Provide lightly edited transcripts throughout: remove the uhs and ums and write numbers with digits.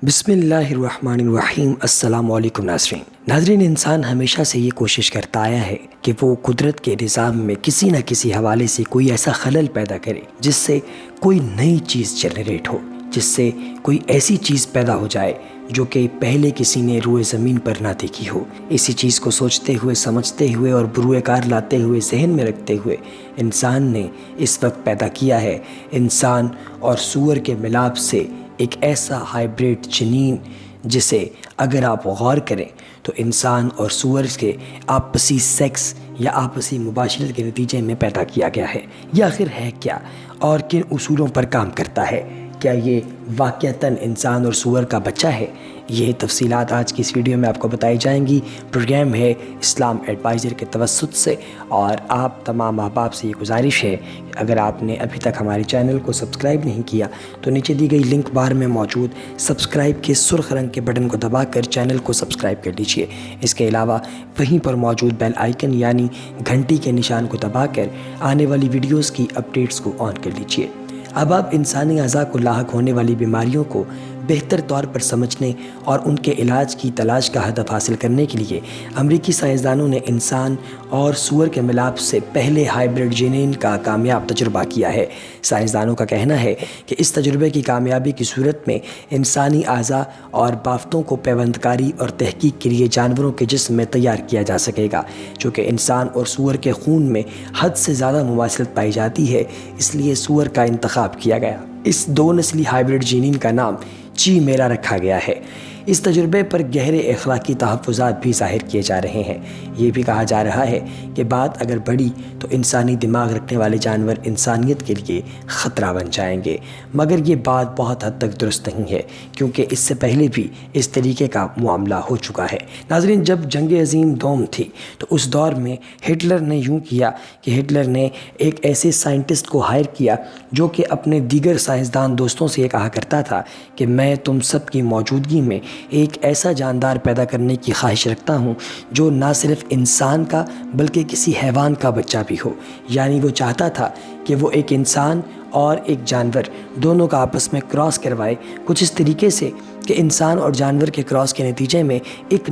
بسم اللہ الرحمن الرحیم۔ السلام علیکم ناظرین، انسان ہمیشہ سے یہ کوشش کرتا آیا ہے کہ وہ قدرت کے نظام میں کسی نہ کسی حوالے سے کوئی ایسا خلل پیدا کرے جس سے کوئی نئی چیز جنریٹ ہو، جس سے کوئی ایسی چیز پیدا ہو جائے جو کہ پہلے کسی نے روئے زمین پر نہ دیکھی ہو۔ اسی چیز کو سوچتے ہوئے، سمجھتے ہوئے اور بروئے کار لاتے ہوئے، ذہن میں رکھتے ہوئے انسان نے اس وقت پیدا کیا ہے انسان اور سور کے ملاپ سے ایک ایسا ہائیبریڈ جنین جسے اگر آپ غور کریں تو انسان اور سور کے آپسی سیکس یا آپسی مباشرت کے نتیجے میں پیدا کیا گیا ہے۔ یہ آخر ہے کیا اور کن اصولوں پر کام کرتا ہے؟ کیا یہ واقعتاً انسان اور سور کا بچہ ہے؟ یہ تفصیلات آج کی اس ویڈیو میں آپ کو بتائی جائیں گی۔ پروگرام ہے اسلام ایڈوائزر کے توسط سے، اور آپ تمام احباب سے یہ گزارش ہے کہ اگر آپ نے ابھی تک ہمارے چینل کو سبسکرائب نہیں کیا تو نیچے دی گئی لنک بار میں موجود سبسکرائب کے سرخ رنگ کے بٹن کو دبا کر چینل کو سبسکرائب کر لیجئے۔ اس کے علاوہ وہیں پر موجود بیل آئیکن یعنی گھنٹی کے نشان کو دبا کر آنے والی ویڈیوز کی اپڈیٹس کو آن کر لیجئے۔ اب آپ انسانی اعضاء کو لاحق ہونے والی بیماریوں کو بہتر طور پر سمجھنے اور ان کے علاج کی تلاش کا ہدف حاصل کرنے کے لیے امریکی سائنسدانوں نے انسان اور سور کے ملاپ سے پہلے ہائیبرڈ جنین کا کامیاب تجربہ کیا ہے۔ سائنسدانوں کا کہنا ہے کہ اس تجربے کی کامیابی کی صورت میں انسانی اعضاء اور بافتوں کو پیوند کاری اور تحقیق کے لیے جانوروں کے جسم میں تیار کیا جا سکے گا، چونکہ انسان اور سور کے خون میں حد سے زیادہ مماثلت پائی جاتی ہے، اس لیے سور کا انتخاب کیا گیا۔ اس دو نسلی ہائیبرڈ جنین کا نام چی میرا رکھا گیا ہے۔ اس تجربے پر گہرے اخلاقی تحفظات بھی ظاہر کیے جا رہے ہیں۔ یہ بھی کہا جا رہا ہے کہ بات اگر بڑھی تو انسانی دماغ رکھنے والے جانور انسانیت کے لیے خطرہ بن جائیں گے، مگر یہ بات بہت حد تک درست نہیں ہے، کیونکہ اس سے پہلے بھی اس طریقے کا معاملہ ہو چکا ہے۔ ناظرین، جب جنگ عظیم دوم تھی تو اس دور میں ہٹلر نے یوں کیا کہ ہٹلر نے ایک ایسے سائنٹسٹ کو ہائر کیا جو کہ اپنے دیگر سائنسدان دوستوں سے یہ کہا کرتا تھا کہ میں تم سب کی موجودگی میں ایک ایسا جاندار پیدا کرنے کی خواہش رکھتا ہوں جو نہ صرف انسان کا بلکہ کسی حیوان کا بچہ بھی ہو۔ یعنی وہ چاہتا تھا کہ وہ ایک انسان اور ایک جانور دونوں کا آپس میں کراس کروائے، کچھ اس طریقے سے کہ انسان اور جانور کے کراس کے نتیجے میں ایک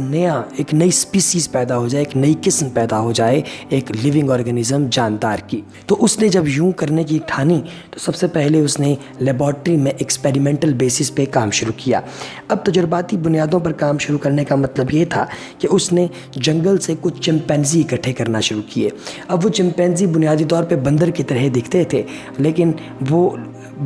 نئی سپیسیز پیدا ہو جائے، ایک نئی قسم پیدا ہو جائے، ایک لیونگ آرگنزم، جاندار کی۔ تو اس نے جب یوں کرنے کی ٹھانی تو سب سے پہلے اس نے لیبارٹری میں ایکسپیریمنٹل بیسس پہ کام شروع کیا۔ اب تجرباتی بنیادوں پر کام شروع کرنے کا مطلب یہ تھا کہ اس نے جنگل سے کچھ چمپینزی اکٹھے کرنا شروع کیے۔ اب وہ چمپینزی بنیادی طور پہ بندر کی طرح دکھتے تھے، لیکن وہ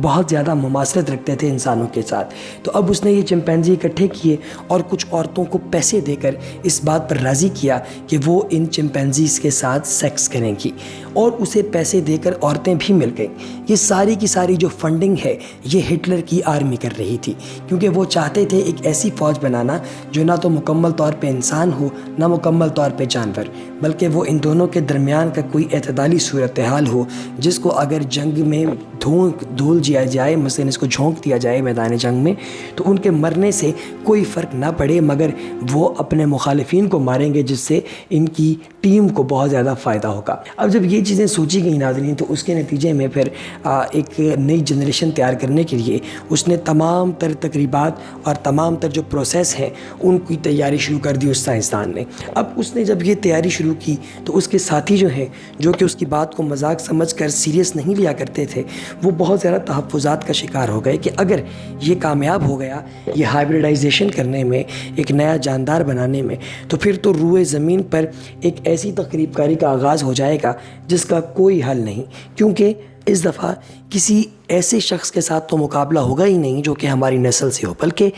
بہت زیادہ مماثلت رکھتے تھے انسانوں کے ساتھ۔ تو اب اس نے یہ چمپینزی اکٹھے کیے اور کچھ عورتوں کو پیسے دے کر اس بات پر راضی کیا کہ وہ ان چمپینزیز کے ساتھ سیکس کریں گی، اور اسے پیسے دے کر عورتیں بھی مل گئیں۔ یہ ساری کی ساری جو فنڈنگ ہے یہ ہٹلر کی آرمی کر رہی تھی، کیونکہ وہ چاہتے تھے ایک ایسی فوج بنانا جو نہ تو مکمل طور پہ انسان ہو نہ مکمل طور پہ جانور، بلکہ وہ ان دونوں کے درمیان کا کوئی اعتدالی صورتحال ہو جس کو اگر جنگ میں دھول دیا جائے، مثلا اس کو جھونک دیا جائے میدان جنگ میں، تو ان کے مرنے سے کوئی فرق نہ پڑے، مگر وہ اپنے مخالفین کو ماریں گے جس سے ان کی ٹیم کو بہت زیادہ فائدہ ہوگا۔ اب جب یہ چیزیں سوچی گئی ناظرین تو اس کے نتیجے میں پھر ایک نئی جنریشن تیار کرنے کے لیے اس نے تمام تر تقریبات اور تمام تر جو پروسیس ہیں ان کی تیاری شروع کر دی اس سائنسدان نے۔ اب اس نے جب یہ تیاری شروع کی تو اس کے ساتھی جو ہیں، جو کہ اس کی بات کو مذاق سمجھ کر سیریس نہیں لیا کرتے تھے، وہ بہت زیادہ تحفظات کا شکار ہو گئے کہ اگر یہ کامیاب ہو گیا یہ ہائیبریڈائزیشن کرنے میں، ایک نیا جاندار بنانے میں، تو پھر تو روئے زمین پر ایک ایسی تخریب کاری کا آغاز ہو جائے گا جس کا کوئی حل نہیں، کیونکہ اس دفعہ کسی ایسے شخص کے ساتھ تو مقابلہ ہوگا ہی نہیں جو کہ ہماری نسل سے ہو، بلکہ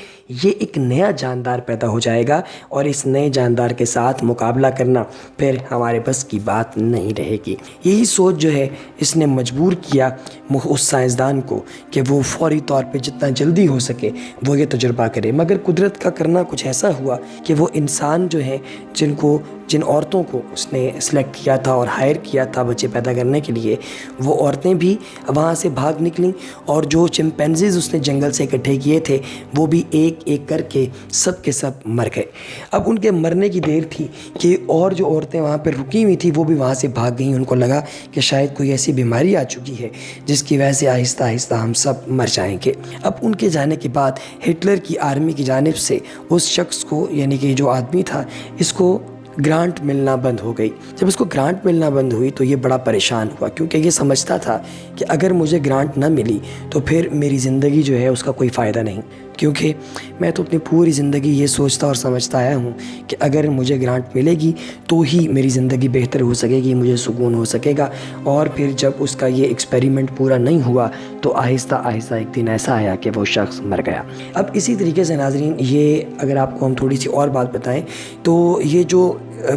یہ ایک نیا جاندار پیدا ہو جائے گا، اور اس نئے جاندار کے ساتھ مقابلہ کرنا پھر ہمارے بس کی بات نہیں رہے گی۔ یہی سوچ جو ہے اس نے مجبور کیا اس سائنسدان کو کہ وہ فوری طور پہ جتنا جلدی ہو سکے وہ یہ تجربہ کرے، مگر قدرت کا کرنا کچھ ایسا ہوا کہ وہ انسان جو ہیں جن عورتوں کو اس نے سلیکٹ کیا تھا اور ہائر کیا تھا بچے پیدا کرنے کے لیے، وہ عورتیں بھی وہاں سے بھاگ نکلیں اور جو چمپینزیز اس نے جنگل سے اکٹھے کیے تھے وہ بھی ایک ایک کر کے سب کے سب مر گئے۔ اب ان کے مرنے کی دیر تھی کہ اور جو عورتیں وہاں پہ رکی ہوئی تھیں وہ بھی وہاں سے بھاگ گئیں۔ ان کو لگا کہ شاید کوئی ایسی بیماری آ چکی ہے جس کی وجہ سے آہستہ آہستہ ہم سب مر جائیں گے۔ اب ان کے جانے کے بعد ہٹلر کی آرمی کی جانب سے اس شخص کو، یعنی کہ جو آدمی تھا، اس کو گرانٹ ملنا بند ہو گئی۔ جب اس کو گرانٹ ملنا بند ہوئی تو یہ بڑا پریشان ہوا، کیونکہ یہ سمجھتا تھا کہ اگر مجھے گرانٹ نہ ملی تو پھر میری زندگی جو ہے اس کا کوئی فائدہ نہیں، کیونکہ میں تو اپنی پوری زندگی یہ سوچتا اور سمجھتا آیا ہوں کہ اگر مجھے گرانٹ ملے گی تو ہی میری زندگی بہتر ہو سکے گی، مجھے سکون ہو سکے گا۔ اور پھر جب اس کا یہ ایکسپیریمنٹ پورا نہیں ہوا تو آہستہ آہستہ ایک دن ایسا آیا کہ وہ شخص مر گیا۔ اب اسی طریقے سے ناظرین، یہ اگر آپ کو ہم تھوڑی سی اور بات بتائیں تو یہ جو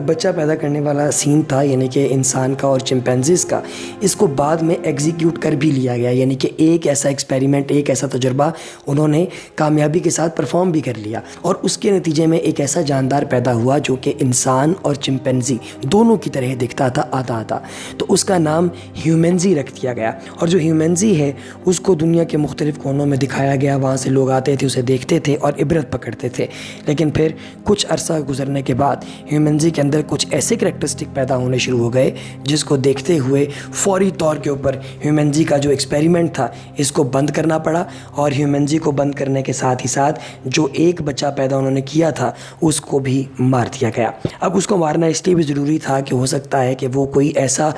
بچہ پیدا کرنے والا سین تھا، یعنی کہ انسان کا اور چمپینزیز کا، اس کو بعد میں ایگزیکیوٹ کر بھی لیا گیا، یعنی کہ ایک ایسا ایکسپیریمنٹ، ایک ایسا تجربہ انہوں نے کامیابی کے ساتھ پرفارم بھی کر لیا، اور اس کے نتیجے میں ایک ایسا جاندار پیدا ہوا جو کہ انسان اور چمپینزی دونوں کی طرح دکھتا تھا آدھا آدھا، تو اس کا نام ہیومنزی رکھ دیا گیا۔ اور جو ہیومنزی ہے اس کو دنیا کے مختلف کونوں میں دکھایا گیا، وہاں سے لوگ آتے تھے، اسے دیکھتے تھے اور عبرت پکڑتے تھے۔ لیکن پھر کچھ عرصہ گزرنے کے بعد ہیومنزی کے اندر کچھ ایسے کریکٹرسٹک پیدا ہونے شروع ہو گئے جس کو دیکھتے ہوئے فوری طور کے اوپر ہیومنزی کا جو ایکسپیریمنٹ تھا اس کو بند کرنا پڑا، اور ہیومنزی کو بند کرنے کے ساتھ ہی ساتھ جو ایک بچہ پیدا انہوں نے کیا تھا اس کو بھی مار دیا گیا۔ اب اس کو مارنا اس لیے بھی ضروری تھا کہ ہو سکتا ہے کہ وہ کوئی ایسا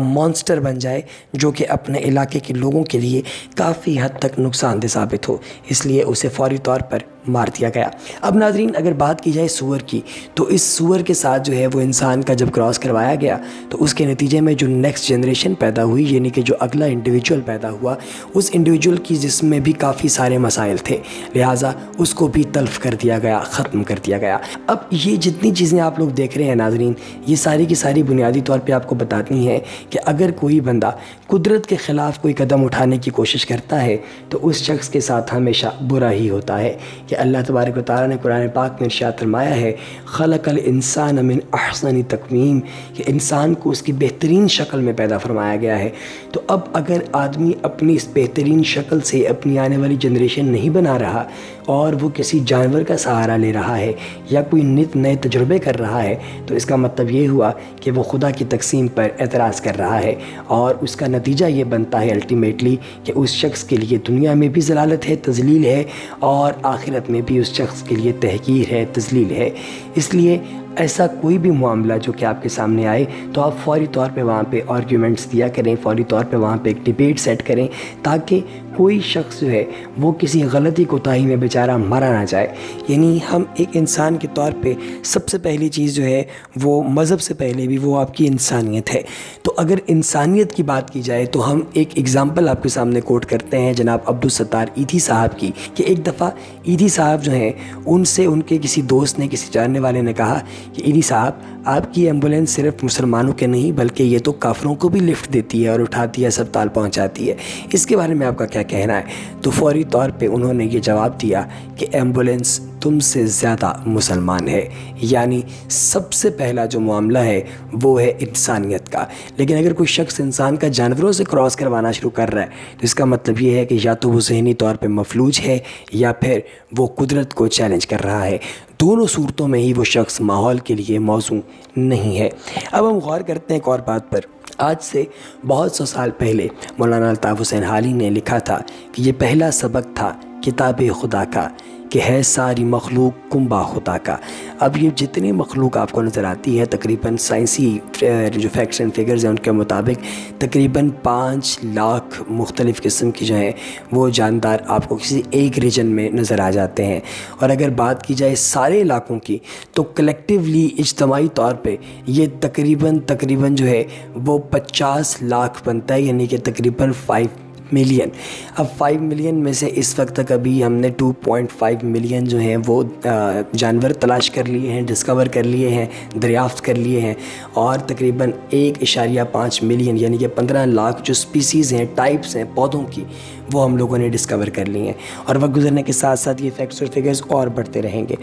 مانسٹر بن جائے جو کہ اپنے علاقے کے لوگوں کے لیے کافی حد تک نقصان دہ ثابت ہو، اس لیے اسے فوری طور پر مار دیا گیا۔ اب ناظرین، اگر بات کی جائے سور کی، تو اس سور کے ساتھ جو ہے وہ انسان کا جب کراس کروایا گیا تو اس کے نتیجے میں جو نیکسٹ جنریشن پیدا ہوئی، یعنی کہ جو اگلا انڈیویجول پیدا ہوا، اس انڈیویجول کی جسم میں بھی کافی سارے مسائل تھے، لہٰذا اس کو بھی تلف کر دیا گیا، ختم کر دیا گیا۔ اب یہ جتنی چیزیں آپ لوگ دیکھ رہے ہیں ناظرین، یہ ساری کی ساری بنیادی طور پہ آپ کو بتاتی ہیں کہ اگر کوئی بندہ قدرت کے خلاف کوئی قدم اٹھانے کی کوشش کرتا ہے تو اس شخص کے ساتھ ہمیشہ برا ہی ہوتا ہے۔ کہ اللہ تبارک و تعالیٰ نے قرآن پاک میں ارشاد فرمایا ہے، خلق الانسان من احسن تقویم، کہ انسان کو اس کی بہترین شکل میں پیدا فرمایا گیا ہے۔ تو اب اگر آدمی اپنی اس بہترین شکل سے اپنی آنے والی جنریشن نہیں بنا رہا اور وہ کسی جانور کا سہارا لے رہا ہے یا کوئی نت نئے تجربے کر رہا ہے، تو اس کا مطلب یہ ہوا کہ وہ خدا کی تقسیم پر اعتراض کر رہا ہے، اور اس کا نتیجہ یہ بنتا ہے الٹیمیٹلی کہ اس شخص کے لیے دنیا میں بھی ذلالت ہے، تذلیل ہے، اور آخرت میں بھی اس شخص کے لیے تحقیر ہے، تذلیل ہے۔ اس لیے ایسا کوئی بھی معاملہ جو کہ آپ کے سامنے آئے تو آپ فوری طور پہ وہاں پہ آرگیومنٹس دیا کریں، فوری طور پہ وہاں پہ ایک ڈیبیٹ سیٹ کریں، تاکہ کوئی شخص جو ہے وہ کسی غلطی کوتاہی میں بیچارہ مارا نہ جائے۔ یعنی ہم ایک انسان کے طور پہ سب سے پہلی چیز جو ہے وہ مذہب سے پہلے بھی وہ آپ کی انسانیت ہے۔ تو اگر انسانیت کی بات کی جائے تو ہم ایک ایگزامپل آپ کے سامنے کوٹ کرتے ہیں جناب عبدالستار ایدھی صاحب کی، کہ ایک دفعہ ایدھی صاحب جو ہیں ان سے ان کے کسی دوست نے، کسی جاننے والے نے کہا کہ ایدھی صاحب، آپ کی ایمبولینس صرف مسلمانوں کے نہیں بلکہ یہ تو کافروں کو بھی لفٹ دیتی ہے اور اٹھاتی ہے، اسپتال پہنچاتی ہے، اس کے بارے میں آپ کا کیا کہنا ہے؟ تو فوری طور پہ انہوں نے یہ جواب دیا کہ ایمبولینس تم سے زیادہ مسلمان ہے، یعنی سب سے پہلا جو معاملہ ہے وہ ہے انسانیت کا۔ لیکن اگر کوئی شخص انسان کا جانوروں سے کراس کروانا شروع کر رہا ہے تو اس کا مطلب یہ ہے کہ یا تو وہ ذہنی طور پہ مفلوج ہے یا پھر وہ قدرت کو چیلنج کر رہا ہے۔ دونوں صورتوں میں ہی وہ شخص ماحول کے لیے موزوں نہیں ہے۔ اب ہم غور کرتے ہیں ایک اور بات پر۔ آج سے بہت سو سال پہلے مولانا الطاف حسین حالی نے لکھا تھا کہ یہ پہلا سبق تھا کتاب خدا کا کہ ہے ساری مخلوق کنبہ خدا کا۔ اب یہ جتنی مخلوق آپ کو نظر آتی ہے، تقریباً سائنسی جو فیکٹس اینڈ فگرز ہیں ان کے مطابق تقریباً 5 لاکھ مختلف قسم کی جو ہیں وہ جاندار آپ کو کسی ایک ریجن میں نظر آ جاتے ہیں۔ اور اگر بات کی جائے سارے علاقوں کی تو کلیکٹیولی اجتماعی طور پہ یہ تقریباً جو ہے وہ 50 لاکھ بنتا ہے، یعنی کہ تقریباً 5 ملین۔ اب 5 ملین میں سے اس وقت تک ابھی ہم نے 2.5 ملین جو ہیں وہ جانور تلاش کر لیے ہیں، ڈسکور کر لیے ہیں، دریافت کر لیے ہیں، اور تقریباً 1.5 ملین یعنی کہ 15 لاکھ جو سپیسیز ہیں، ٹائپس ہیں پودوں کی، وہ ہم لوگوں نے ڈسکور کر لی ہیں۔ اور وقت گزرنے کے ساتھ ساتھ یہ فیکٹس اور فگرز اور بڑھتے رہیں گے۔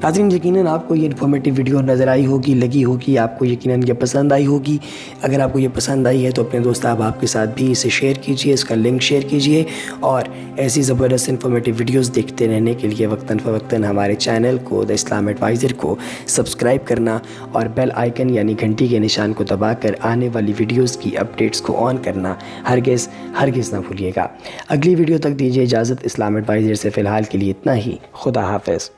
ناظرین، یقیناً آپ کو یہ انفارمیٹیو ویڈیو نظر آئی ہوگی، لگی ہوگی، آپ کو یقیناً یہ پسند آئی ہوگی۔ اگر آپ کو یہ پسند آئی ہے تو اپنے دوست احباب کے ساتھ بھی اسے شیئر کیجیے، اس کا لنک لنک شیئر کیجیے، اور ایسی زبردست انفارمیٹیو ویڈیوز دیکھتے رہنے کے لیے وقتاً فوقتاً ہمارے چینل کو دا اسلام ایڈوائزر کو سبسکرائب کرنا اور بیل آئیکن یعنی گھنٹی کے نشان کو دبا کر آنے والی ویڈیوز کی اپڈیٹس کو آن کرنا ہرگز نہ بھولیے گا۔ اگلی ویڈیو تک دیجیے اجازت۔ اسلام ایڈوائزر سے فی الحال کے لیے اتنا ہی۔ خدا حافظ۔